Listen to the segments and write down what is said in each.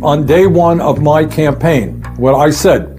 On day one of my campaign, what I said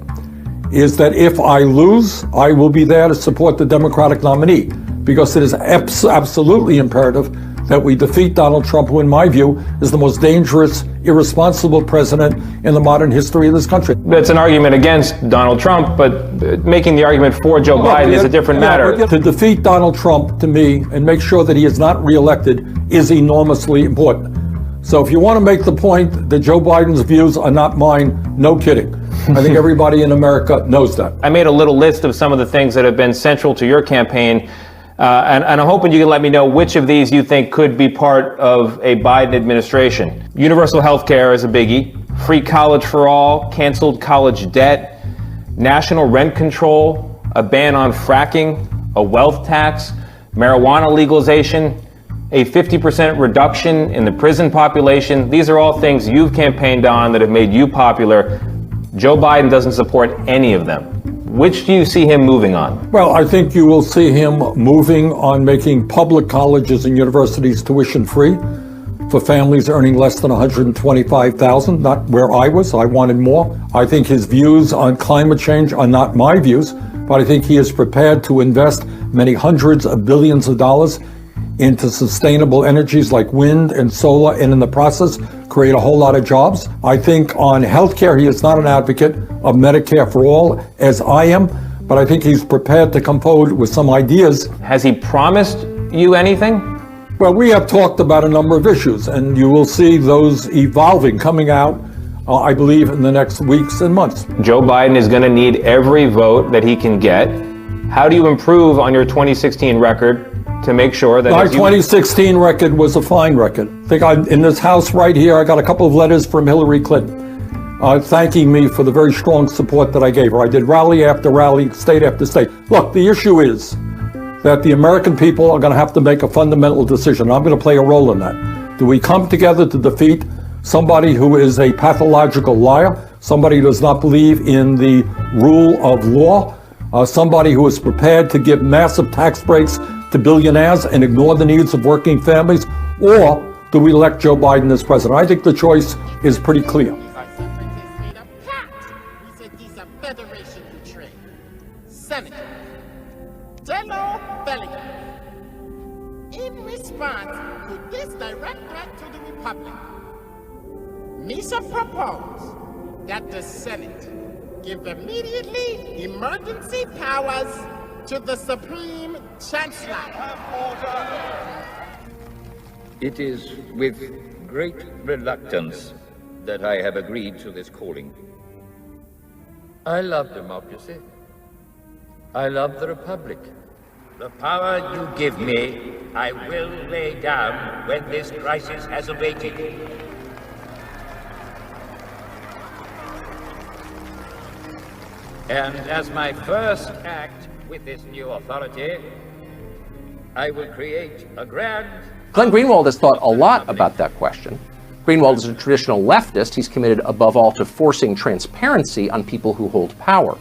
is that if I lose, I will be there to support the Democratic nominee, because it is absolutely imperative that we defeat Donald Trump, who in my view is the most dangerous, irresponsible president in the modern history of this country. That's an argument against Donald Trump, but making the argument for Joe Biden is a different matter. To defeat Donald Trump, to me, and make sure that he is not reelected is enormously important. So if you want to make the point that Joe Biden's views are not mine, no kidding. I think everybody in America knows that. I made a little list of some of the things that have been central to your campaign, and I'm hoping you can let me know which of these you think could be part of a Biden administration. Universal health care is a biggie. Free college for all, canceled college debt, national rent control, a ban on fracking, a wealth tax, marijuana legalization, a 50% reduction in the prison population. These are all things you've campaigned on that have made you popular. Joe Biden doesn't support any of them. Which do you see him moving on? Well, I think you will see him moving on making public colleges and universities tuition free for families earning less than $125,000, not where I was. I wanted more. I think his views on climate change are not my views, but I think he is prepared to invest many hundreds of billions of dollars into sustainable energies like wind and solar, and in the process create a whole lot of jobs. I think on healthcare, he is not an advocate of Medicare for all, as I am, but I think he's prepared to come forward with some ideas. Has he promised you anything? Well, we have talked about a number of issues, and you will see those evolving, coming out, I believe, in the next weeks and months. Joe Biden is going to need every vote that he can get. How do you improve on your 2016 record to make sure that... My 2016 record was a fine record. I think in this house right here, I got a couple of letters from Hillary Clinton thanking me for the very strong support that I gave her. I did rally after rally, state after state. Look, the issue is that the American people are going to have to make a fundamental decision. I'm going to play a role in that. Do we come together to defeat somebody who is a pathological liar, somebody who does not believe in the rule of law, somebody who is prepared to give massive tax breaks to billionaires and ignore the needs of working families, or do we elect Joe Biden as president? I think the choice is pretty clear. In response to this direct threat to the Republic, Misa proposed that the Senate give immediately emergency powers to the Supreme Chancellor. It is with great reluctance that I have agreed to this calling. I love democracy. I love the Republic. The power you give me, I will lay down when this crisis has abated. And as my first act with this new authority, I will create a grand... Glenn Greenwald has thought a lot about that question. Greenwald is a traditional leftist. He's committed above all to forcing transparency on people who hold power.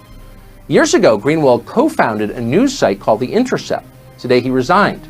Years ago, Greenwald co-founded a news site called The Intercept. Today, he resigned.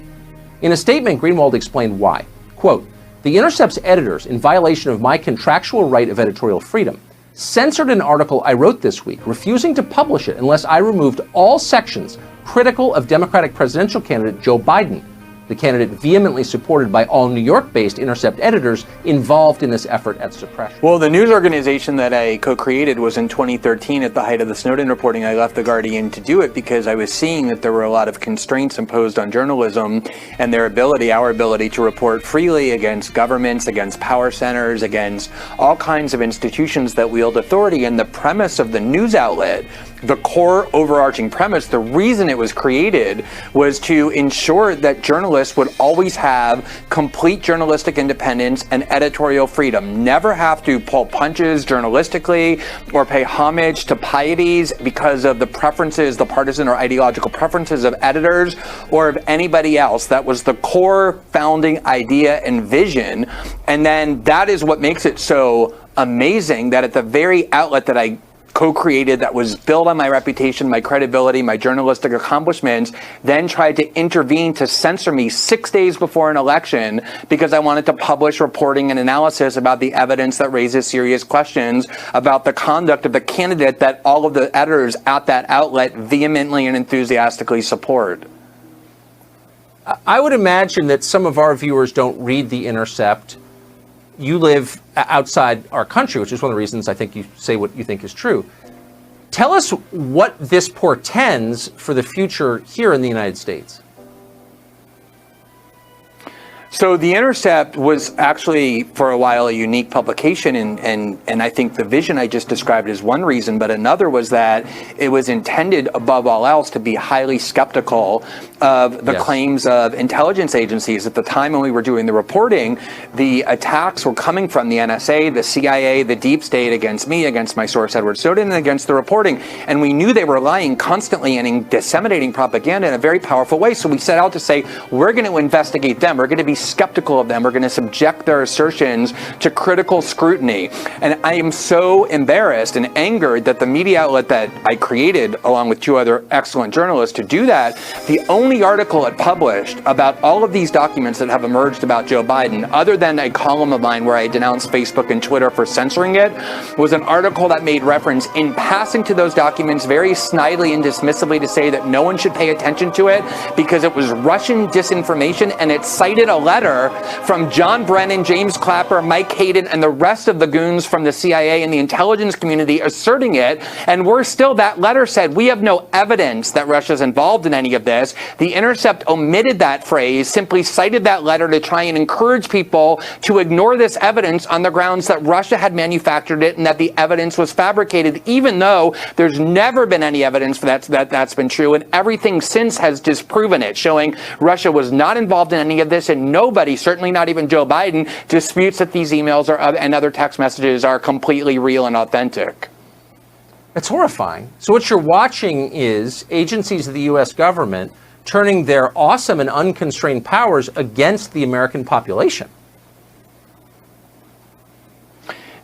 In a statement, Greenwald explained why. Quote, "The Intercept's editors, in violation of my contractual right of editorial freedom, censored an article I wrote this week, refusing to publish it unless I removed all sections critical of Democratic presidential candidate Joe Biden, the candidate vehemently supported by all New York-based Intercept editors involved in this effort at suppression." Well, the news organization that I co-created was in 2013 at the height of the Snowden reporting. I left The Guardian to do it because I was seeing that there were a lot of constraints imposed on journalism and our ability to report freely against governments, against power centers, against all kinds of institutions that wield authority. And the premise of the news outlet, the core overarching premise, the reason it was created was to ensure that journalists would always have complete journalistic independence and editorial freedom, never have to pull punches journalistically or pay homage to pieties because of the preferences, the partisan or ideological preferences of editors or of anybody else. That was the core founding idea and vision. And then that is what makes it so amazing that at the very outlet that I co-created, that was built on my reputation, my credibility, my journalistic accomplishments, then tried to intervene to censor me 6 days before an election because I wanted to publish reporting and analysis about the evidence that raises serious questions about the conduct of the candidate that all of the editors at that outlet vehemently and enthusiastically support. I would imagine that some of our viewers don't read The Intercept. You live outside our country, which is one of the reasons I think you say what you think is true. Tell us what this portends for the future here in the United States. So The Intercept was actually, for a while, a unique publication, and I think the vision I just described is one reason, but another was that it was intended, above all else, to be highly skeptical of the claims of intelligence agencies. At the time when we were doing the reporting, the attacks were coming from the NSA, the CIA, the deep state against me, against my source, Edward Snowden, and against the reporting. And we knew they were lying constantly and disseminating propaganda in a very powerful way. So we set out to say, we're going to investigate them. We're going to be skeptical of them. We're going to subject their assertions to critical scrutiny. And I am so embarrassed and angered that the media outlet that I created, along with two other excellent journalists, to do that, the only article it published about all of these documents that have emerged about Joe Biden, other than a column of mine where I denounced Facebook and Twitter for censoring it, was an article that made reference in passing to those documents very snidely and dismissively to say that no one should pay attention to it because it was Russian disinformation, and it cited a letter from John Brennan, James Clapper, Mike Hayden, and the rest of the goons from the CIA and the intelligence community asserting it. And worse still, that letter said, we have no evidence that Russia's involved in any of this. The Intercept omitted that phrase, simply cited that letter to try and encourage people to ignore this evidence on the grounds that Russia had manufactured it and that the evidence was fabricated, even though there's never been any evidence for that's been true. And everything since has disproven it, showing Russia was not involved in any of this, and nobody, certainly not even Joe Biden, disputes that these emails and other text messages are completely real and authentic. It's horrifying. So what you're watching is agencies of the U.S. government turning their awesome and unconstrained powers against the American population.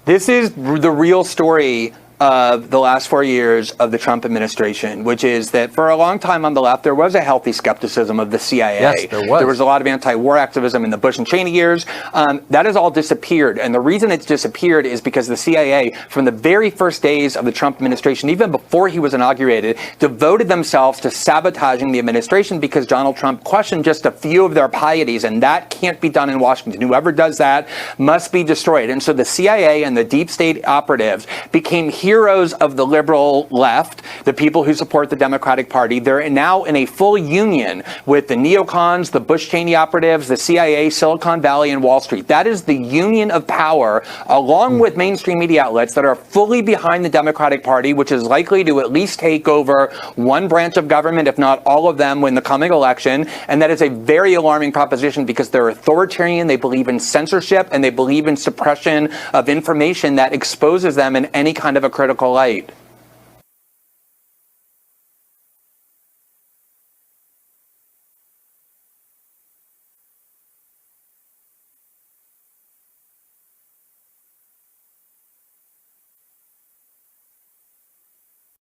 This is the real story of the last 4 years of the Trump administration, which is that for a long time on the left, there was a healthy skepticism of the CIA. Yes, there was. There was a lot of anti-war activism in the Bush and Cheney years. That has all disappeared. And the reason it's disappeared is because the CIA, from the very first days of the Trump administration, even before he was inaugurated, devoted themselves to sabotaging the administration because Donald Trump questioned just a few of their pieties. And that can't be done in Washington. Whoever does that must be destroyed. And so the CIA and the deep state operatives became heroes of the liberal left, the people who support the Democratic Party. They're now in a full union with the neocons, the Bush Cheney operatives, the CIA, Silicon Valley, and Wall Street. That is the union of power, along with mainstream media outlets that are fully behind the Democratic Party, which is likely to at least take over one branch of government, if not all of them, in the coming election. And that is a very alarming proposition because they're authoritarian, they believe in censorship, and they believe in suppression of information that exposes them in any kind of a critical light.